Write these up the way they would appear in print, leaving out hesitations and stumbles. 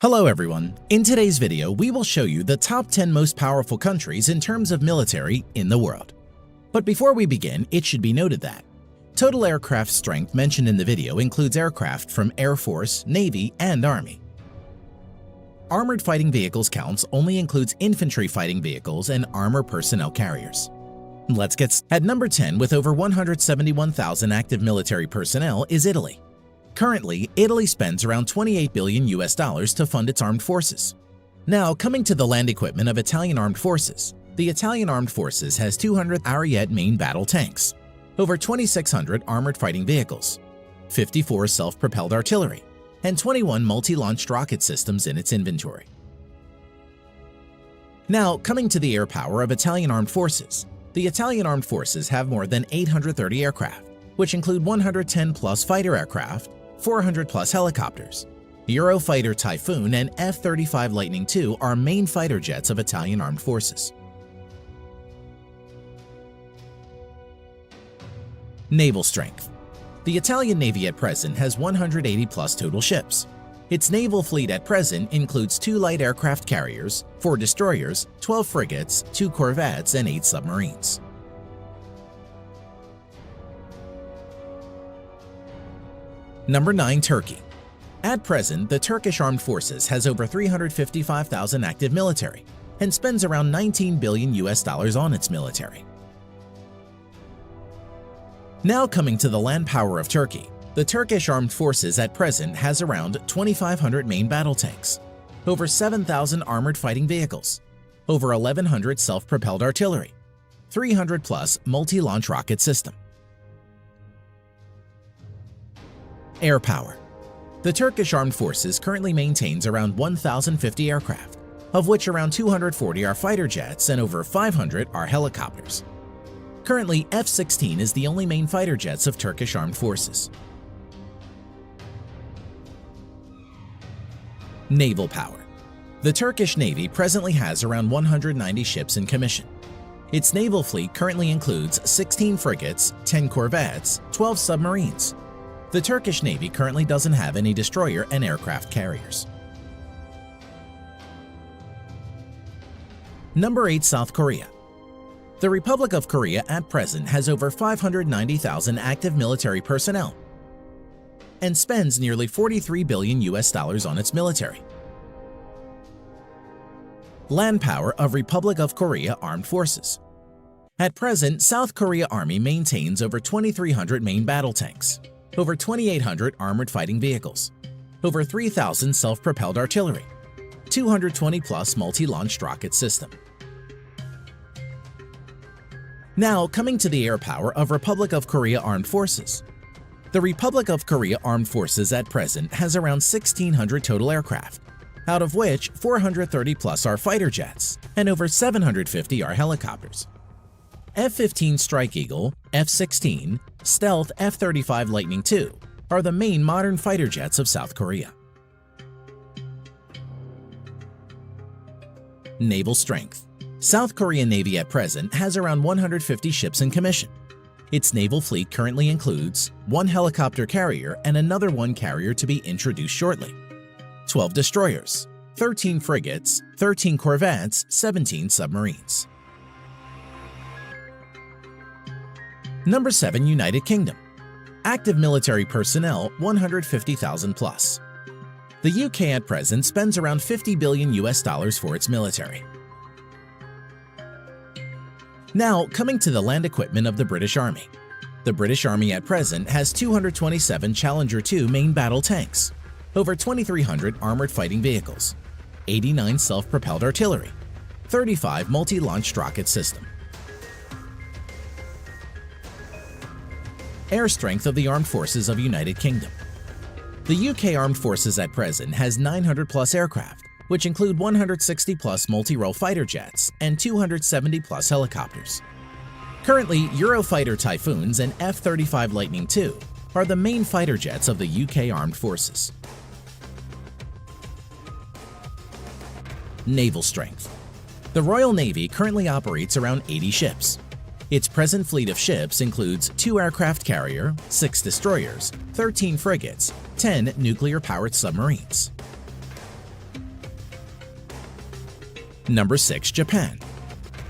Hello everyone. In today's video, we will show you the top 10 most powerful countries in terms of military in the world. But before we begin, it should be noted that total aircraft strength mentioned in the video includes aircraft from Air Force, Navy, and Army. Armored fighting vehicles counts only includes infantry fighting vehicles and armor personnel carriers. Let's get started. At number 10 with over 171,000 active military personnel is Italy. Currently, Italy spends around $28 billion to fund its armed forces. Now, coming to the land equipment of Italian armed forces, the Italian armed forces has 200 Ariete main battle tanks, over 2,600 armored fighting vehicles, 54 self-propelled artillery, and 21 multi-launched rocket systems in its inventory. Now, coming to the air power of Italian armed forces, the Italian armed forces have more than 830 aircraft, which include 110-plus fighter aircraft, 400-plus helicopters. Eurofighter Typhoon and F-35 Lightning II are main fighter jets of Italian armed forces. Naval strength. The Italian Navy at present has 180-plus total ships. Its naval fleet at present includes 2 light aircraft carriers, 4 destroyers, 12 frigates, 2 corvettes, and 8 submarines. Number 9. Turkey. At present, the Turkish Armed Forces has over 355,000 active military and spends around $19 billion on its military. Now coming to the land power of Turkey, the Turkish Armed Forces at present has around 2,500 main battle tanks, over 7,000 armored fighting vehicles, over 1,100 self-propelled artillery, 300-plus multi-launch rocket system. Air power. The Turkish Armed Forces currently maintains around 1,050 aircraft, of which around 240 are fighter jets and over 500 are helicopters. Currently, F-16 is the only main fighter jets of Turkish Armed Forces. Naval power. The Turkish Navy presently has around 190 ships in commission. Its naval fleet currently includes 16 frigates, 10 corvettes, 12 submarines. The Turkish Navy currently doesn't have any destroyer and aircraft carriers. Number 8. South Korea. The Republic of Korea at present has over 590,000 active military personnel and spends nearly $43 billion on its military. Land power of Republic of Korea Armed Forces. At present, South Korea Army maintains over 2,300 main battle tanks, over 2,800 armored fighting vehicles, over 3,000 self-propelled artillery, 220-plus multi-launched rocket system. Now, coming to the air power of Republic of Korea Armed Forces. The Republic of Korea Armed Forces at present has around 1,600 total aircraft, out of which 430-plus are fighter jets and over 750 are helicopters. F-15 Strike Eagle, F-16, Stealth F-35 Lightning II are the main modern fighter jets of South Korea. Naval strength. South Korean Navy at present has around 150 ships in commission. Its naval fleet currently includes 1 helicopter carrier and another 1 carrier to be introduced shortly, 12 destroyers, 13 frigates, 13 corvettes, 17 submarines. Number 7. United Kingdom. Active military personnel 150,000 plus. The UK at present spends around $50 billion for its military. Now, coming to the land equipment of the British Army. The British Army at present has 227 Challenger 2 main battle tanks, over 2,300 armored fighting vehicles, 89 self-propelled artillery, 35 multi-launched rocket system. Air strength of the Armed Forces of United Kingdom. The UK Armed Forces at present has 900-plus aircraft, which include 160-plus multi-role fighter jets and 270-plus helicopters. Currently, Eurofighter Typhoons and F-35 Lightning II are the main fighter jets of the UK Armed Forces. Naval strength. The Royal Navy currently operates around 80 ships. Its present fleet of ships includes 2 aircraft carrier, 6 destroyers, 13 frigates, 10 nuclear-powered submarines. Number 6. Japan.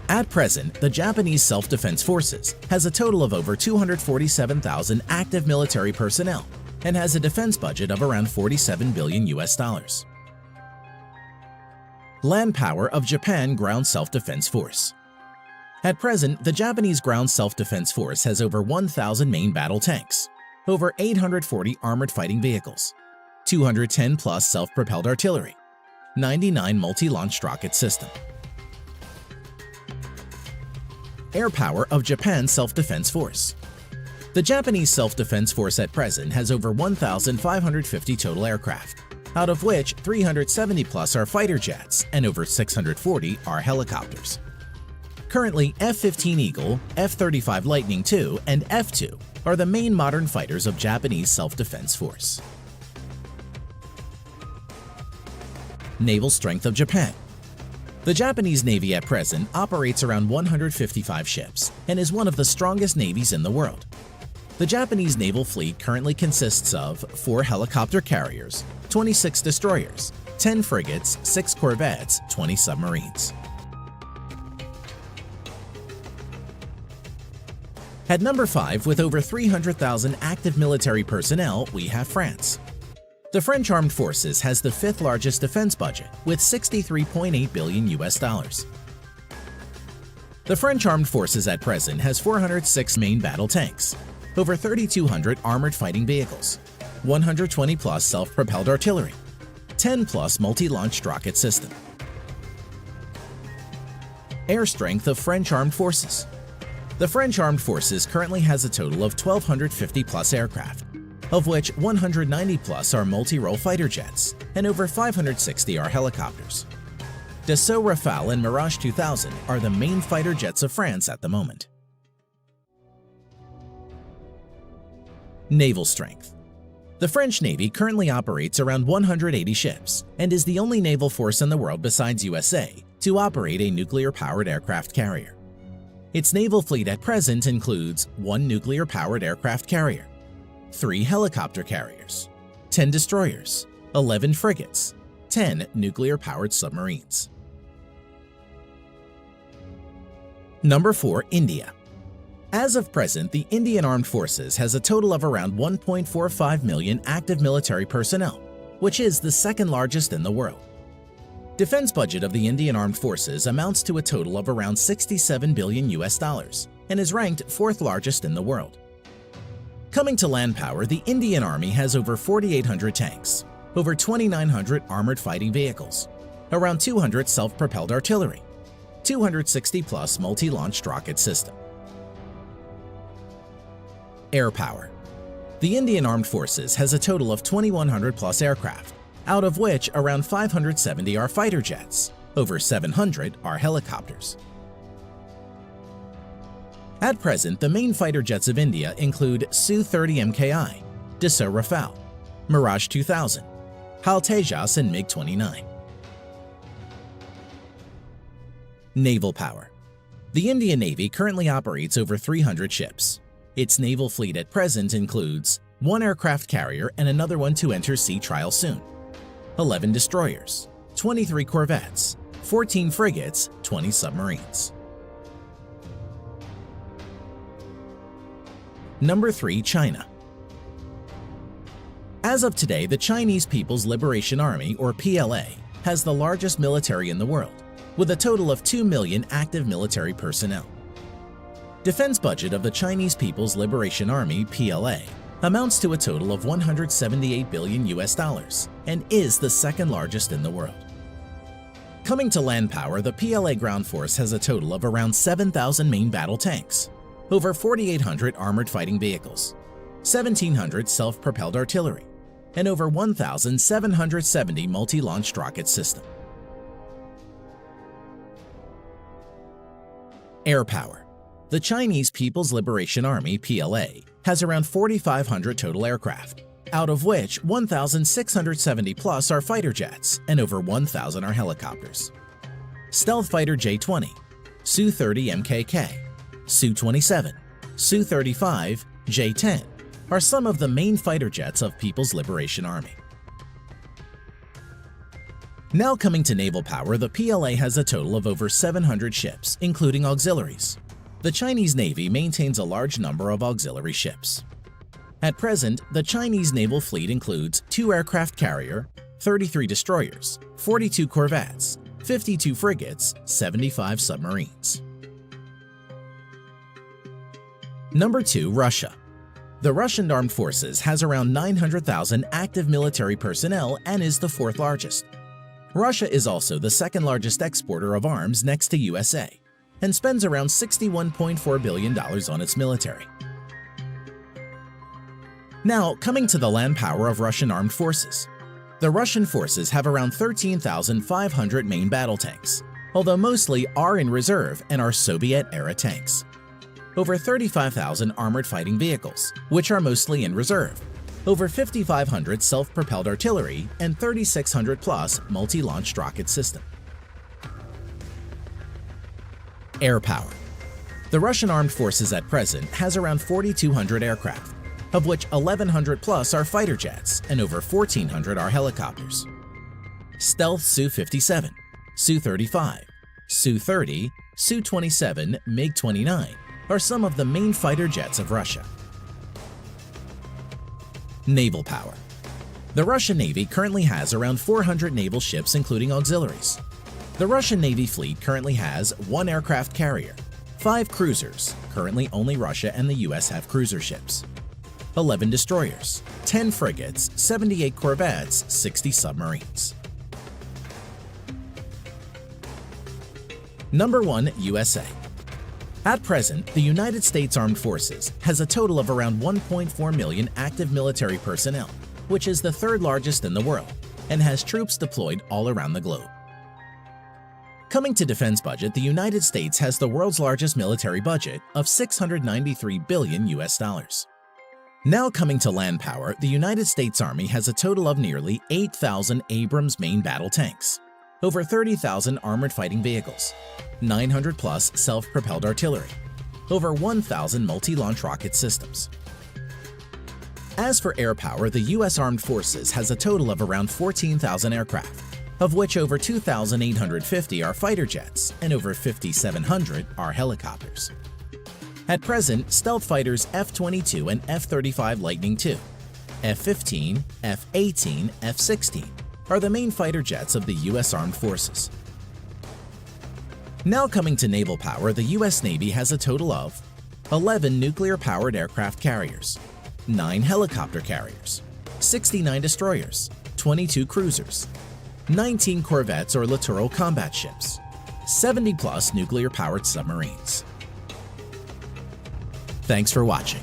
At present, the Japanese Self-Defense Forces has a total of over 247,000 active military personnel and has a defense budget of around $47 billion. Land power of Japan Ground Self-Defense Force. At present, the Japanese Ground Self-Defense Force has over 1,000 main battle tanks, over 840 armored fighting vehicles, 210 plus self-propelled artillery, 99 multi-launched rocket system. Air power of Japan Self-Defense Force. The Japanese Self-Defense Force at present has over 1,550 total aircraft, out of which 370 plus are fighter jets and over 640 are helicopters. Currently, F-15 Eagle, F-35 Lightning II, and F-2 are the main modern fighters of Japanese Self-Defense Force. Naval strength of Japan. The Japanese Navy at present operates around 155 ships and is one of the strongest navies in the world. The Japanese naval fleet currently consists of 4 helicopter carriers, 26 destroyers, 10 frigates, 6 corvettes, 20 submarines. At number 5, with over 300,000 active military personnel, we have France. The French Armed Forces has the 5th largest defense budget with $63.8 billion. The French Armed Forces at present has 406 main battle tanks, over 3,200 armored fighting vehicles, 120 plus self-propelled artillery, 10 plus multi-launched rocket system. Air strength of French Armed Forces. The French Armed Forces currently has a total of 1,250 plus aircraft, of which 190 plus are multi-role fighter jets and over 560 are helicopters. Dassault Rafale and Mirage 2000 are the main fighter jets of France at the moment. Naval strength. The French Navy currently operates around 180 ships and is the only naval force in the world besides USA to operate a nuclear-powered aircraft carrier. Its naval fleet at present includes 1 nuclear-powered aircraft carrier, 3 helicopter carriers, 10 destroyers, 11 frigates, 10 nuclear-powered submarines. Number 4. India. As of present, the Indian Armed Forces has a total of around 1.45 million active military personnel, which is the 2nd largest in the world. Defense budget of the Indian Armed Forces amounts to a total of around $67 billion and is ranked 4th largest in the world. Coming to land power, the Indian Army has over 4,800 tanks, over 2,900 armored fighting vehicles, around 200 self-propelled artillery, 260 plus multi-launched rocket system. Air power. The Indian Armed Forces has a total of 2,100 plus aircraft, out of which around 570 are fighter jets, over 700 are helicopters. At present, the main fighter jets of India include Su-30 MKI, Dassault Rafale, Mirage 2000, HAL Tejas and MiG-29. Naval power. The Indian Navy currently operates over 300 ships. Its naval fleet at present includes 1 aircraft carrier and another one to enter sea trial soon, 11 destroyers, 23 corvettes, 14 frigates, 20 submarines. Number 3. China. As of today, the Chinese People's Liberation Army, or PLA, has the largest military in the world, with a total of 2 million active military personnel. Defense budget of the Chinese People's Liberation Army, PLA, amounts to a total of $178 billion and is the 2nd largest in the world. Coming to land power, the PLA ground force has a total of around 7,000 main battle tanks, over 4,800 armored fighting vehicles, 1,700 self-propelled artillery, and over 1,770 multi-launched rocket system. Air power. The Chinese People's Liberation Army, PLA, has around 4,500 total aircraft, out of which 1,670 plus are fighter jets and over 1,000 are helicopters. Stealth Fighter J-20, Su-30 MKK, Su-27, Su-35, J-10 are some of the main fighter jets of People's Liberation Army. Now coming to naval power, the PLA has a total of over 700 ships, including auxiliaries. The Chinese Navy maintains a large number of auxiliary ships. At present, the Chinese naval fleet includes 2 aircraft carrier, 33 destroyers, 42 corvettes, 52 frigates, 75 submarines. Number 2. Russia. The Russian Armed Forces has around 900,000 active military personnel and is the 4th largest. Russia is also the 2nd largest exporter of arms next to USA and spends around $61.4 billion on its military. Now, coming to the land power of Russian armed forces. The Russian forces have around 13,500 main battle tanks, although mostly are in reserve and are Soviet-era tanks. Over 35,000 armored fighting vehicles, which are mostly in reserve. Over 5,500 self-propelled artillery and 3,600 plus multi-launched rocket system. Air power. The Russian armed forces at present has around 4,200 aircraft, of which 1,100 plus are fighter jets and over 1,400 are helicopters. Stealth Su-57, Su-35, Su-30, Su-27, MiG-29 are some of the main fighter jets of Russia. Naval power. The Russian Navy currently has around 400 naval ships including auxiliaries. The Russian Navy fleet currently has 1 aircraft carrier, 5 cruisers, currently only Russia and the US have cruiser ships, 11 destroyers, 10 frigates, 78 corvettes, 60 submarines. Number 1. USA. At present, the United States Armed Forces has a total of around 1.4 million active military personnel, which is the 3rd largest in the world, and has troops deployed all around the globe. Coming to defense budget, the United States has the world's largest military budget of $693 billion US. Now coming to land power, the United States Army has a total of nearly 8,000 Abrams main battle tanks, over 30,000 armored fighting vehicles, 900 plus self-propelled artillery, over 1,000 multi-launch rocket systems. As for air power, the U.S. Armed Forces has a total of around 14,000 aircraft, of which over 2,850 are fighter jets and over 5,700 are helicopters. At present, stealth fighters F-22 and F-35 Lightning II, F-15, F-18, F-16 are the main fighter jets of the U.S. Armed Forces. Now coming to naval power, the U.S. Navy has a total of 11 nuclear-powered aircraft carriers, 9 helicopter carriers, 69 destroyers, 22 cruisers, 19 corvettes or littoral combat ships, 70 plus nuclear-powered submarines. Thanks for watching.